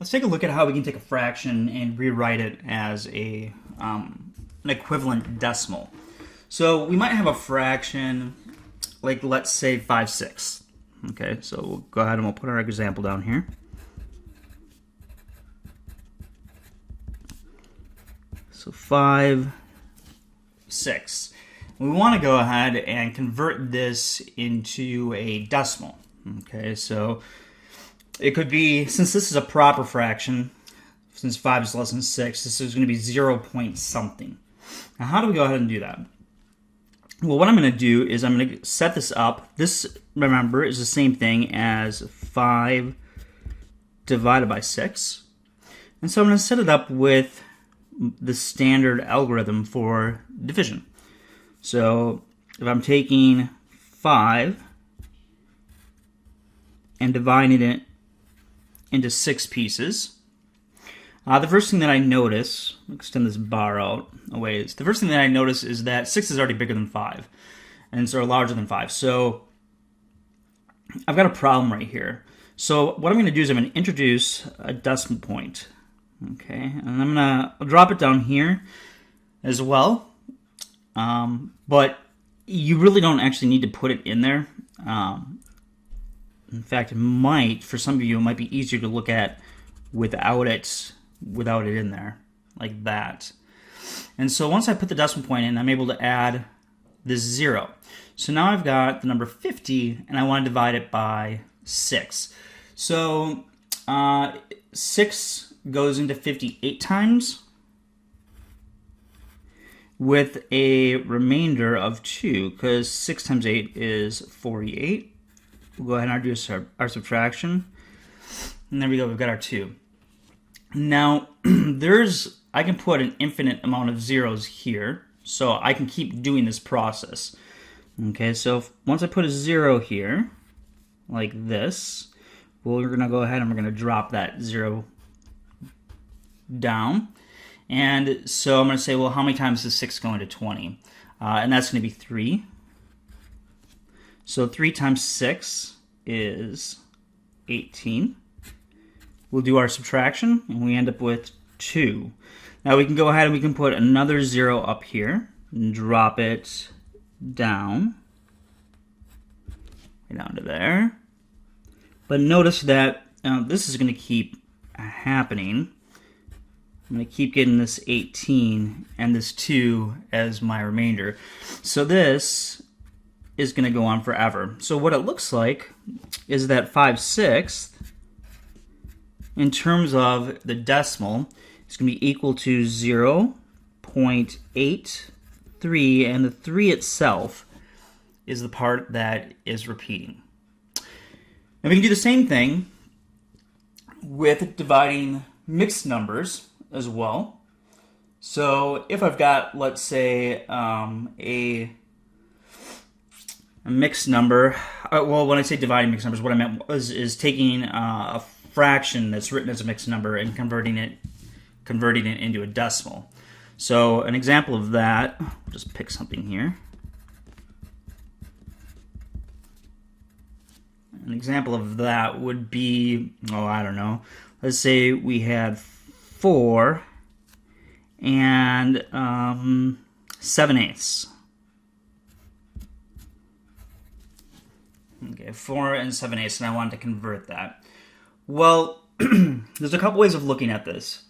Let's take a look at how we can take a fraction and rewrite it as an equivalent decimal. So we might have a fraction, like let's say 5/6. Okay, so we'll go ahead and we'll put our example down here. So 5/6. We want to go ahead and convert this into a decimal. Okay, so it could be, since this is a proper fraction, since 5 is less than 6, this is going to be 0 point something. Now, how do we go ahead and do that? Well, what I'm going to do is I'm going to set this up. This, remember, is the same thing as 5 divided by 6. And so I'm going to set it up with the standard algorithm for division. So if I'm taking 5 and dividing it into 6 pieces, the first thing that I notice, I'll extend this bar out a ways, the first thing that I notice is that 6 is already bigger than 5, and so larger than 5. So I've got a problem right here. So what I'm going to do is I'm going to introduce a decimal point. Okay, and I'm going to drop it down here as well. But you really don't actually need to put it in there. In fact, it might, for some of you, it might be easier to look at without it in there, like that. And so once I put the decimal point in, I'm able to add this 0. So now I've got the number 50, and I want to divide it by 6. So 6 goes into 58 times, with a remainder of 2, because 6 times 8 is 48. We'll go ahead and do our subtraction. And there we go, we've got our 2. Now, I can put an infinite amount of zeros here, so I can keep doing this process. Okay, so once I put a 0 here, like this, we're going to go ahead and we're going to drop that 0 down. And so I'm going to say, well, how many times is 6 going to 20? And that's going to be 3. So 3 times 6 is 18. We'll do our subtraction, and we end up with 2. Now we can go ahead and we can put another 0 up here and drop it down, right down to there. But notice that this is going to keep happening. I'm going to keep getting this 18 and this 2 as my remainder. So this is going to go on forever. So what it looks like is that 5/6, in terms of the decimal, is going to be equal to 0.83, and the 3 itself is the part that is repeating. Now we can do the same thing with dividing mixed numbers as well. So if I've got, let's say, a mixed number, well, when I say dividing mixed numbers, what I meant is taking a fraction that's written as a mixed number and converting it into a decimal. So an example of that, I'll just pick something here. An example of that would be, I don't know, let's say we had 4 and 7/8. Okay, 4 and 7/8, and I wanted to convert that. Well, there's a couple ways of looking at this.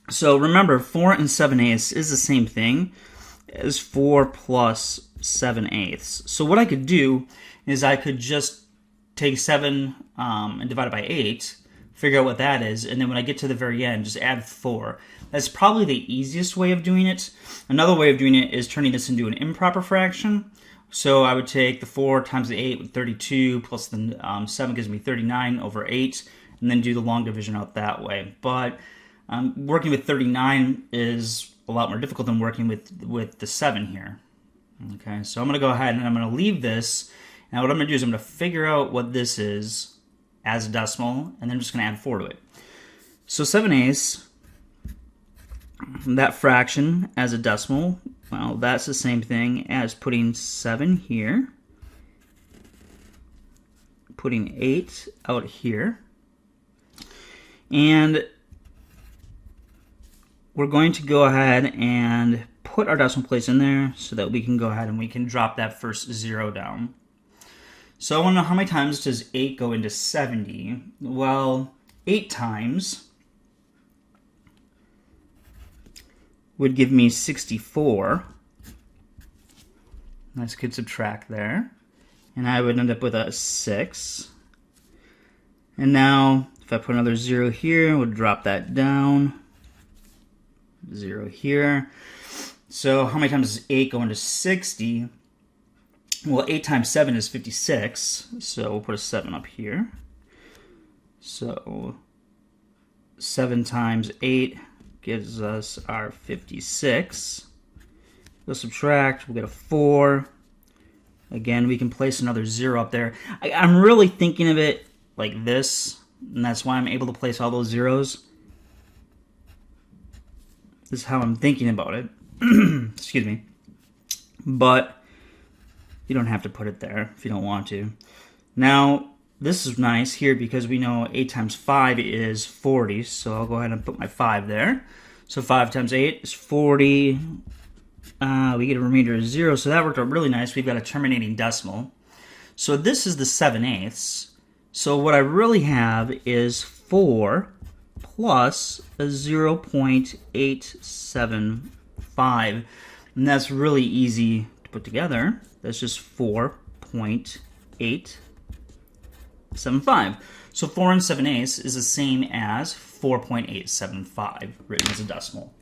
So remember, 4 and 7/8 is the same thing as 4 plus 7/8. So what I could do is I could just take 7 and divide it by 8, figure out what that is, and then when I get to the very end, just add 4. That's probably the easiest way of doing it. Another way of doing it is turning this into an improper fraction. So I would take the 4 times the 8 with 32, plus the 7 gives me 39 over 8, and then do the long division out that way. But working with 39 is a lot more difficult than working with the 7 here. Okay, so I'm going to go ahead and I'm going to leave this. Now what I'm going to do is I'm going to figure out what this is as a decimal, and then I'm just going to add 4 to it. So 7/8, that fraction as a decimal, well, that's the same thing as putting 7 here, putting 8 out here, And we're going to go ahead and put our decimal place in there so that we can go ahead and we can drop that first 0 down. So I want to know, how many times does 8 go into 70? Well, 8 times would give me 64. Nice good subtract there. And I would end up with a 6. And now, if I put another 0 here, we'll drop that down. 0 here. So how many times does 8 go into 60? Well, 8 times 7 is 56. So we'll put a 7 up here. So 7 times 8 gives us our 56. We'll subtract, we'll get a 4. Again, we can place another 0 up there. I'm really thinking of it like this, and that's why I'm able to place all those zeros. This is how I'm thinking about it. Excuse me. But you don't have to put it there if you don't want to. Now, this is nice here because we know 8 times 5 is 40, so I'll go ahead and put my 5 there. So 5 times 8 is 40. We get a remainder of 0, so that worked out really nice. We've got a terminating decimal. So this is the 7/8. So what I really have is 4 plus a 0.875. And that's really easy to put together. That's just 4.875. So 4 7/8 is the same as 4.875 written as a decimal.